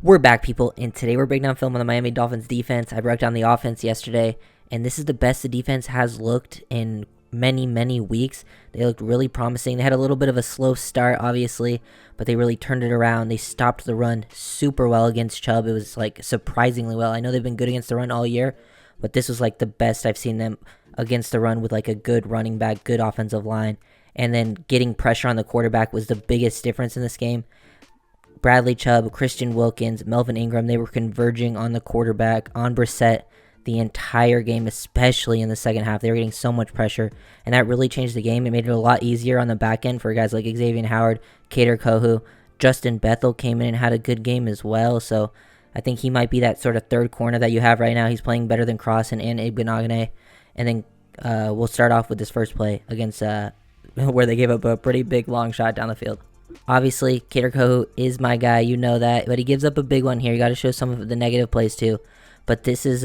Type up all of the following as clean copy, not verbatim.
We're back, people, and today we're breaking down film on the Miami Dolphins defense. I broke down the offense yesterday, and this is the best the defense has looked in many weeks. They looked really promising. They had a little bit of a slow start, obviously, but they really turned it around. They stopped the run super well against Chubb. It was like surprisingly well. I know they've been good against the run all year, but this was like the best I've seen them against the run with like a good running back, good offensive line, and then getting pressure on the quarterback was the biggest difference in this game. Bradley Chubb, Christian Wilkins, Melvin Ingram, they were converging on the quarterback, on Brissett the entire game, especially in the second half. They were getting so much pressure, and that really changed the game. It made it a lot easier on the back end for guys like Xavier Howard, Kader Kohu. Justin Bethel came in and had a good game as well, so I think he might be that sort of third corner that you have right now. He's playing better than Crossan and Igbenogany. And then we'll start off with this first play against where they gave up a pretty big long shot down the field. Obviously, Kader Kohu is my guy, you know that, but he gives up a big one here. You got to show some of the negative plays too. But this is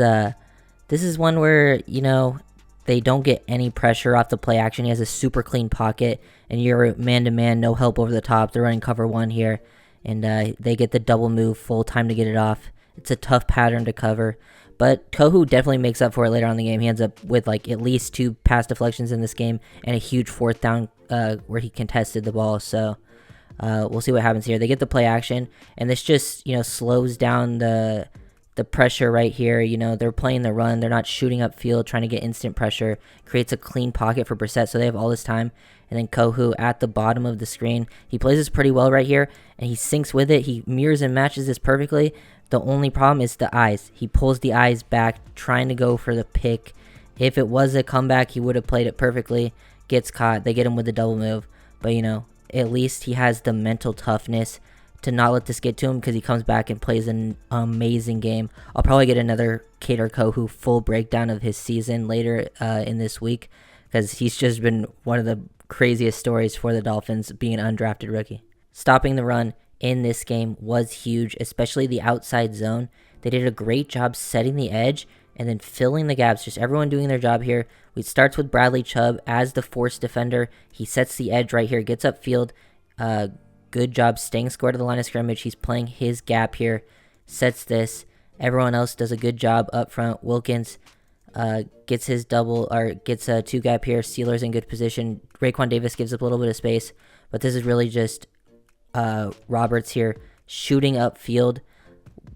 one where, they don't get any pressure off the play action. He has a super clean pocket, and you're man-to-man, no help over the top. They're running cover one here, and they get the double move, full time to get it off. It's a tough pattern to cover, but Kohu definitely makes up for it later on in the game. He ends up with like at least 2 pass deflections in this game and a huge fourth down where he contested the ball. So we'll see what happens here. They get the play action, and this just, slows down the pressure right here. They're playing the run. They're not shooting upfield, trying to get instant pressure. Creates a clean pocket for Brissett, so they have all this time. And then Kohu at the bottom of the screen. He plays this pretty well right here, and he syncs with it. He mirrors and matches this perfectly. The only problem is the eyes. He pulls the eyes back, trying to go for the pick. If it was a comeback, he would have played it perfectly. Gets caught. They get him with the double move. But, at least he has the mental toughness to not let this get to him, because he comes back and plays an amazing game. I'll probably get another Kader Kohu full breakdown of his season later in this week, because he's just been one of the craziest stories for the Dolphins, being an undrafted rookie. Stopping the run in this game was huge, especially the outside zone. They did a great job setting the edge and then filling the gaps, just everyone doing their job here. It starts with Bradley Chubb as the force defender. He sets the edge right here, gets upfield. Good job staying square to the line of scrimmage. He's playing his gap here, sets this. Everyone else does a good job up front. Wilkins gets his double, or gets a 2 gap here. Steelers in good position. Raekwon Davis gives up a little bit of space, but this is really just Roberts here shooting upfield.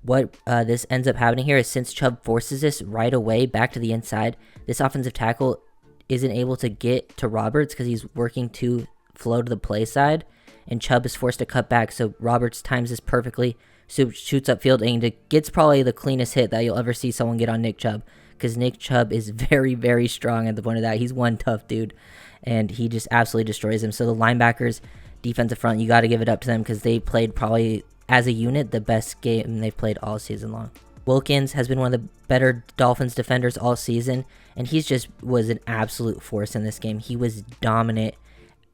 What this ends up happening here is, since Chubb forces this right away back to the inside, this offensive tackle isn't able to get to Roberts because he's working to flow to the play side, and Chubb is forced to cut back. So Roberts times this perfectly, shoots upfield, and gets probably the cleanest hit that you'll ever see someone get on Nick Chubb, because Nick Chubb is very strong at the point of that. He's one tough dude, and he just absolutely destroys him. So the linebackers, defensive front, you got to give it up to them, because they played probably, as a unit, the best game they've played all season long. Wilkins has been one of the better Dolphins defenders all season, and he's just was an absolute force in this game. He was dominant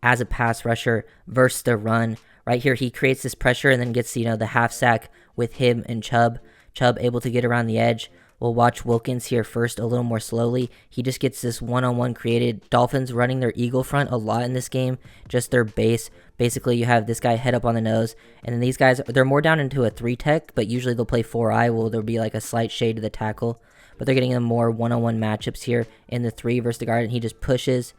as a pass rusher versus the run. Right here, he creates this pressure and then gets, the half sack with him and Chubb. Chubb able to get around the edge. We'll watch Wilkins here first a little more slowly. He just gets this one-on-one created. Dolphins running their eagle front a lot in this game, just their base. Basically, you have this guy head up on the nose, and then these guys, they're more down into a 3-tech, but usually they'll play 4-eye. Well, there'll be like a slight shade to the tackle, but they're getting them more one-on-one matchups here in the 3 versus the guard, and he just pushes,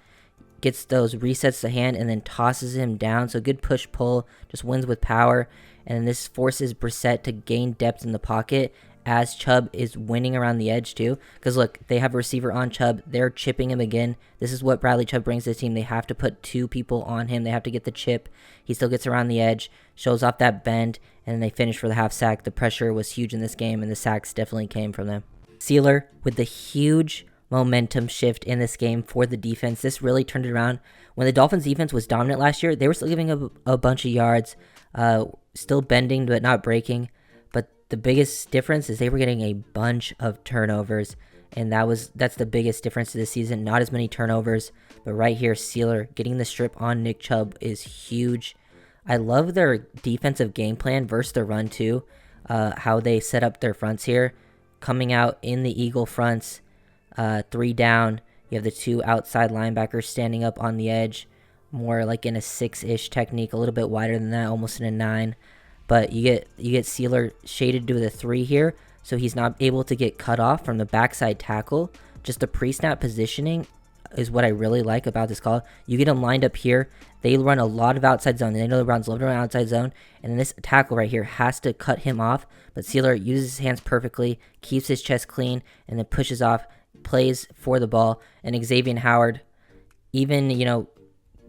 gets those, resets the hand, and then tosses him down. So good push-pull, just wins with power, and this forces Brissett to gain depth in the pocket as Chubb is winning around the edge too. Because look, they have a receiver on Chubb. They're chipping him again. This is what Bradley Chubb brings to the team. They have to put 2 people on him. They have to get the chip. He still gets around the edge, shows off that bend, and then they finish for the half sack. The pressure was huge in this game, and the sacks definitely came from them. Sealer with the huge momentum shift in this game for the defense. This really turned it around. When the Dolphins defense was dominant last year, they were still giving up a bunch of yards, still bending but not breaking. But the biggest difference is they were getting a bunch of turnovers, and that's the biggest difference to this season. Not as many turnovers, but right here, Sealer getting the strip on Nick Chubb is huge. I love their defensive game plan versus the run too, how they set up their fronts here. Coming out in the eagle fronts, 3 down. You have the 2 outside linebackers standing up on the edge, more like in a 6-ish technique, a little bit wider than that, almost in a 9. but you get Sealer shaded to the 3 here, so he's not able to get cut off from the backside tackle. Just the pre-snap positioning is what I really like about this call. You get him lined up here. They run a lot of outside zone. They know the Browns love to run outside zone, and then this tackle right here has to cut him off, but Sealer uses his hands perfectly, keeps his chest clean, and then pushes off, plays for the ball, and Xavier Howard, even,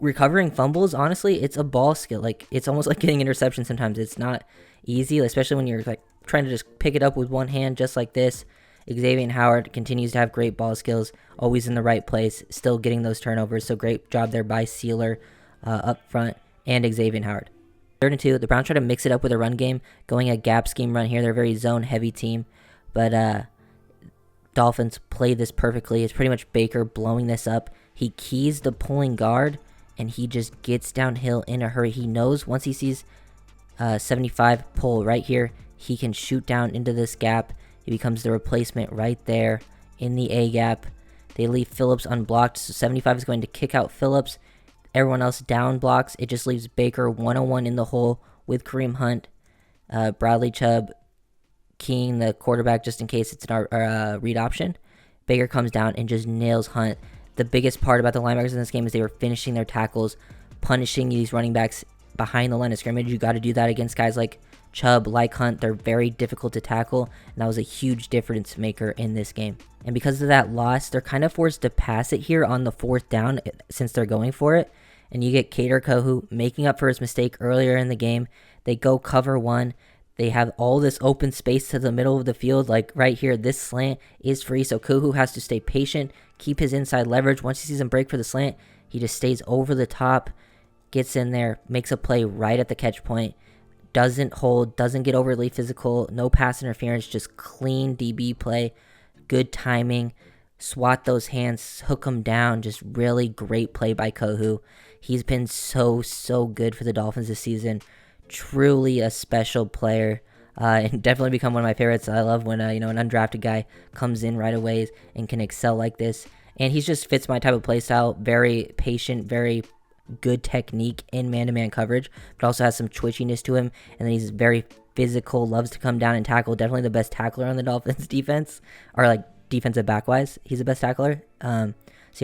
recovering fumbles, honestly, it's a ball skill. Like, it's almost like getting interception sometimes. It's not easy, especially when you're like trying to just pick it up with one hand just like this. Xavier Howard continues to have great ball skills, always in the right place, still getting those turnovers. So great job there by Sealer up front and Xavier Howard. 3rd and 2, the Browns try to mix it up with a run game, going a gap scheme run here. They're a very zone heavy team, but Dolphins play this perfectly. It's pretty much Baker blowing this up. He keys the pulling guard, and he just gets downhill in a hurry. He knows once he sees 75 pull right here, he can shoot down into this gap. He becomes the replacement right there in the A gap. They leave Phillips unblocked, so 75 is going to kick out Phillips. Everyone else down blocks. It just leaves Baker 1-on-1 in the hole with Kareem Hunt. Bradley Chubb keying the quarterback just in case it's an read option. Baker comes down and just nails Hunt. The biggest part about the linebackers in this game is they were finishing their tackles, punishing these running backs behind the line of scrimmage. You got to do that against guys like Chubb, like Hunt. They're very difficult to tackle, and that was a huge difference maker in this game. And because of that loss, they're kind of forced to pass it here on the 4th down since they're going for it. And you get Kader Kohu making up for his mistake earlier in the game. They go cover 1. They have all this open space to the middle of the field. Like right here, this slant is free, so Kohu has to stay patient, keep his inside leverage. Once he sees him break for the slant, he just stays over the top, gets in there, makes a play right at the catch point, doesn't hold, doesn't get overly physical, no pass interference, just clean DB play, good timing, swat those hands, hook them down, just really great play by Kohu. He's been so good for the Dolphins this season. Truly a special player, and definitely become one of my favorites. I love when an undrafted guy comes in right away and can excel like this. And he just fits my type of play style. Very patient, very good technique in man-to-man coverage, but also has some twitchiness to him. And then he's very physical, loves to come down and tackle. Definitely the best tackler on the Dolphins defense, or like defensive back-wise. He's the best tackler. So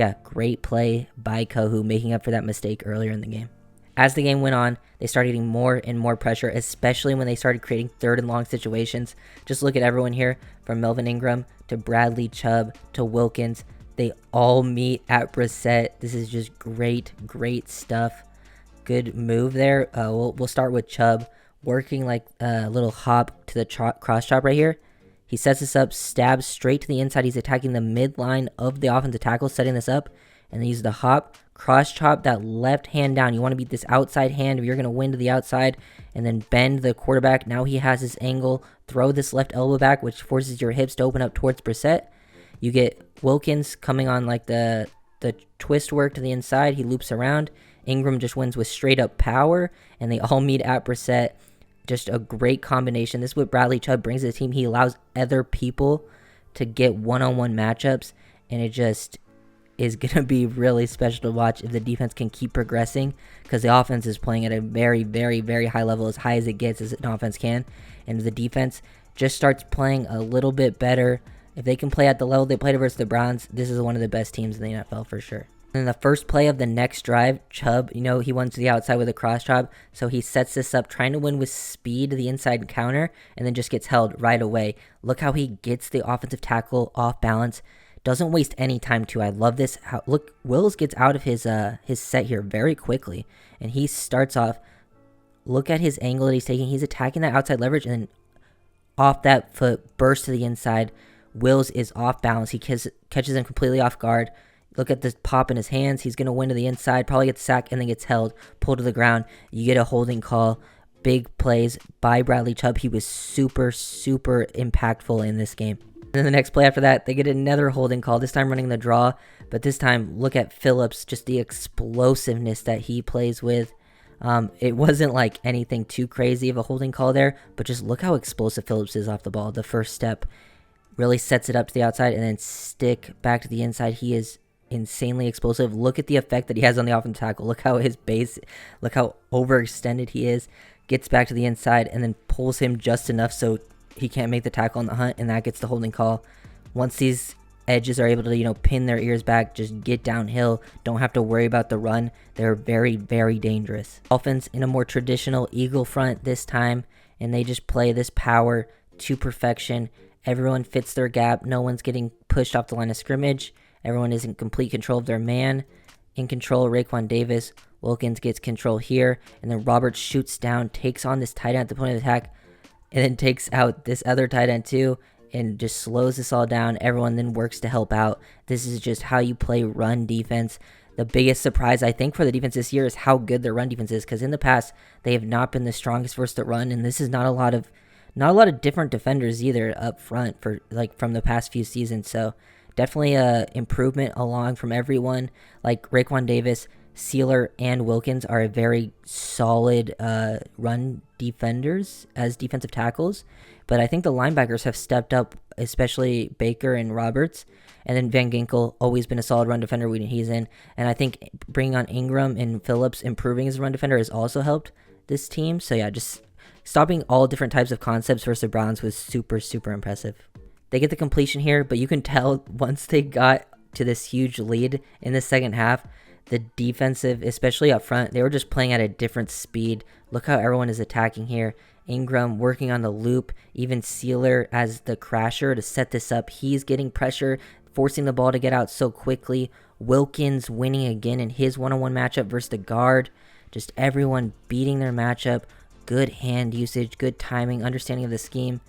yeah, great play by Kohu, making up for that mistake earlier in the game. As the game went on, they started getting more and more pressure, especially when they started creating 3rd and long situations. Just look at everyone here, from Melvin Ingram to Bradley Chubb to Wilkins. They all meet at Brissett. This is just great stuff. Good move there. We'll start with Chubb, working like a little hop to the cross chop right here. He sets this up, stabs straight to the inside. He's attacking the midline of the offensive tackle, setting this up, and then uses the hop, cross chop that left hand down. You want to beat this outside hand if you're going to win to the outside, and then bend the quarterback. Now he has his angle. Throw this left elbow back, which forces your hips to open up towards Brissett. You get Wilkins coming on like the twist work to the inside. He loops around. Ingram just wins with straight up power, and they all meet at Brissett. Just a great combination. This is what Bradley Chubb brings to the team. He allows other people to get one-on-one matchups, and it just is going to be really special to watch if the defense can keep progressing, because the offense is playing at a very, very, very high level, as high as it gets as an offense can. And if the defense just starts playing a little bit better, if they can play at the level they played versus the Browns, this is one of the best teams in the NFL for sure. In the first play of the next drive, Chubb, he went to the outside with a cross chop, so he sets this up, trying to win with speed, the inside counter, and then just gets held right away. Look how he gets the offensive tackle off balance. Doesn't waste any time too. I love this. Look, Wills gets out of his set here very quickly, and he starts off. Look at his angle that he's taking. He's attacking that outside leverage, and then off that foot, burst to the inside. Wills is off balance. He catches him completely off guard. Look at this pop in his hands. He's going to win to the inside, probably gets sacked, and then gets held, pulled to the ground. You get a holding call. Big plays by Bradley Chubb. He was super impactful in this game. And then the next play after that, they get another holding call, this time running the draw. But this time, look at Phillips, just the explosiveness that he plays with. It wasn't like anything too crazy of a holding call there, but just look how explosive Phillips is off the ball. The first step really sets it up to the outside, and then stick back to the inside. He is insanely explosive. Look at the effect that he has on the offensive tackle. Look how his base, look how overextended he is. gets back to the inside, and then pulls him just enough so he can't make the tackle on the hunt, and that gets the holding call. Once these edges are able to, pin their ears back, just get downhill, don't have to worry about the run, they're very, very dangerous. Dolphins in a more traditional eagle front this time, and they just play this power to perfection. Everyone fits their gap. No one's getting pushed off the line of scrimmage. Everyone is in complete control of their man. In control, Raekwon Davis. Wilkins gets control here, and then Roberts shoots down, takes on this tight end at the point of attack, and then takes out this other tight end too, and just slows this all down. Everyone then works to help out. This is just how you play run defense. The biggest surprise, I think, for the defense this year is how good their run defense is, because in the past, they have not been the strongest versus the run, and this is not a lot of different defenders either up front from the past few seasons. So definitely a improvement along from everyone. Like Raekwon Davis, Sealer, and Wilkins are a very solid run defenders as defensive tackles. But I think the linebackers have stepped up, especially Baker and Roberts. And then Van Ginkel, always been a solid run defender when he's in. And I think bringing on Ingram and Phillips improving as a run defender has also helped this team. So yeah, just stopping all different types of concepts versus the Browns was super, super impressive. They get the completion here, but you can tell once they got to this huge lead in the second half, the defensive, especially up front, they were just playing at a different speed. Look how everyone is attacking here. Ingram working on the loop, even Sealer as the crasher to set this up. He's getting pressure, forcing the ball to get out so quickly. Wilkins winning again in his one-on-one matchup versus the guard. Just everyone beating their matchup. Good hand usage, good timing, understanding of the scheme.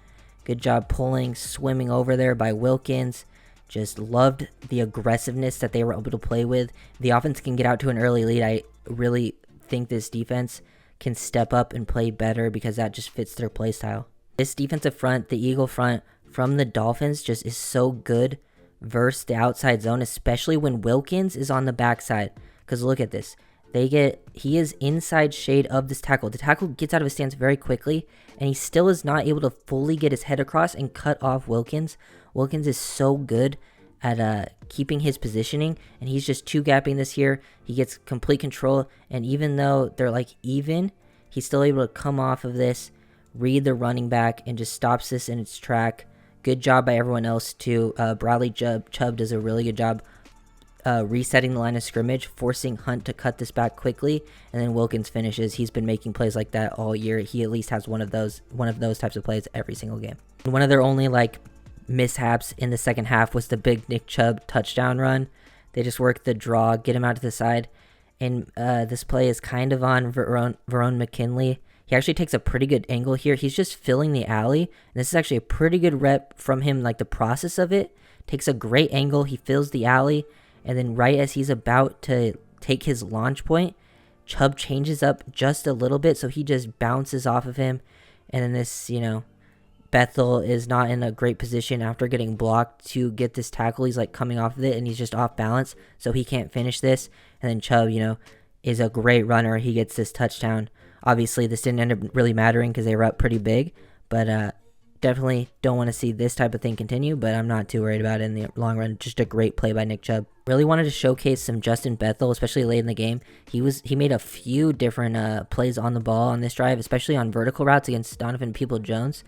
Good job pulling, swimming over there by Wilkins. Just loved the aggressiveness that they were able to play with. The offense can get out to an early lead. I really think this defense can step up and play better because that just fits their play style. This defensive front, the Eagle front from the Dolphins, just is so good versus the outside zone, especially when Wilkins is on the backside. Because look at this. He is inside shade of this tackle. The tackle gets out of his stance very quickly, and he still is not able to fully get his head across and cut off Wilkins. Wilkins is so good at keeping his positioning, and he's just two-gapping this here. He gets complete control, and even though they're even, he's still able to come off of this, read the running back, and just stops this in its track. Good job by everyone else, too. Bradley Chubb does a really good job resetting the line of scrimmage, forcing Hunt to cut this back quickly, and then Wilkins finishes. He's been making plays like that all year. He at least has one of those types of plays every single game. And one of their only mishaps in the second half was the big Nick Chubb touchdown run. They just worked the draw, get him out to the side, and this play is kind of on Verone McKinley. He actually takes a pretty good angle here. He's just filling the alley, and this is actually a pretty good rep from him, the process of it. Takes a great angle, he fills the alley, and then right as he's about to take his launch point, Chubb changes up just a little bit, so he just bounces off of him. And then this, Bethel is not in a great position after getting blocked to get this tackle. He's coming off of it, and he's just off balance, so he can't finish this. And then Chubb, is a great runner. He gets this touchdown. Obviously, this didn't end up really mattering because they were up pretty big, but definitely don't want to see this type of thing continue, but I'm not too worried about it in the long run. Just a great play by Nick Chubb. Really wanted to showcase some Justin Bethel, especially late in the game. He made a few different plays on the ball on this drive, especially on vertical routes against Donovan Peoples-Jones.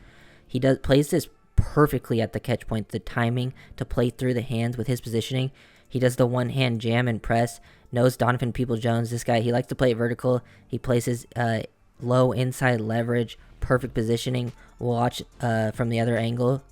He plays this perfectly at the catch point, the timing to play through the hands with his positioning. He does the one-hand jam and press, knows Donovan Peoples-Jones. This guy, he likes to play it vertical. He plays his low inside leverage, perfect positioning. We'll watch from the other angle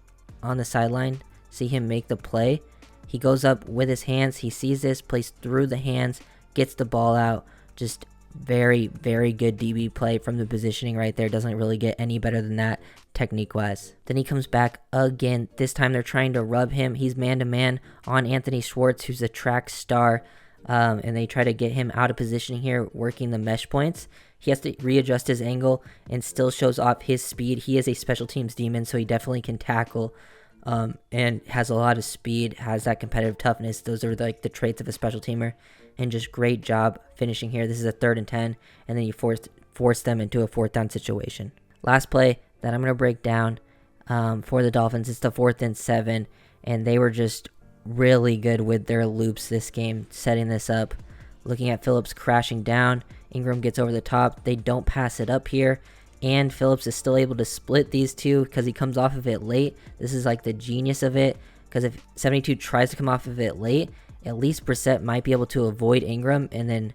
on the sideline, see him make the play. He goes up with his hands. He sees this, plays through the hands, gets the ball out. Just very, very good DB play from the positioning right there. Doesn't really get any better than that technique-wise. Then he comes back again. This time they're trying to rub him. He's man-to-man on Anthony Schwartz, who's a track star. And they try to get him out of positioning here, working the mesh points. He has to readjust his angle and still shows off his speed. He is a special teams demon, so he definitely can tackle and has a lot of speed, has that competitive toughness. Those are the traits of a special teamer. And just great job finishing here. This is a 3rd and 10, and then you force them into a 4th down situation. Last play that I'm going to break down for the Dolphins, it's the 4th and 7, and they were just really good with their loops this game, setting this up. Looking at Phillips crashing down. Ingram gets over the top. They don't pass it up here. and Phillips is still able to split these two because he comes off of it late. This is like the genius of it, because if 72 tries to come off of it late, at least Brissett might be able to avoid Ingram, and then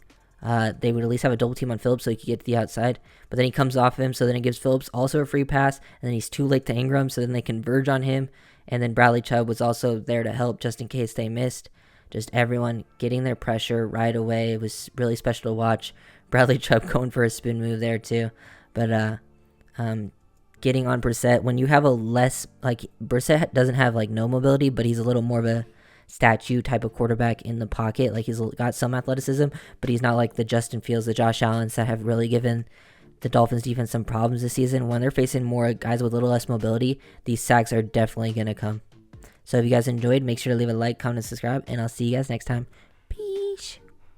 they would at least have a double team on Phillips so he could get to the outside. But then he comes off of him, so then it gives Phillips also a free pass, and then he's too late to Ingram, so then they converge on him. And then Bradley Chubb was also there to help just in case they missed. Just everyone getting their pressure right away. It was really special to watch. Bradley Chubb going for a spin move there too. But getting on Brissett, when you have a less, like, Brissett doesn't have like no mobility, but he's a little more of a statue type of quarterback in the pocket. Like, he's got some athleticism, but he's not like the Justin Fields, the Josh Allens that have really given the Dolphins defense some problems this season. When they're facing more guys with a little less mobility, these sacks are definitely going to come. So if you guys enjoyed, make sure to leave a like, comment, and subscribe, and I'll see you guys next time.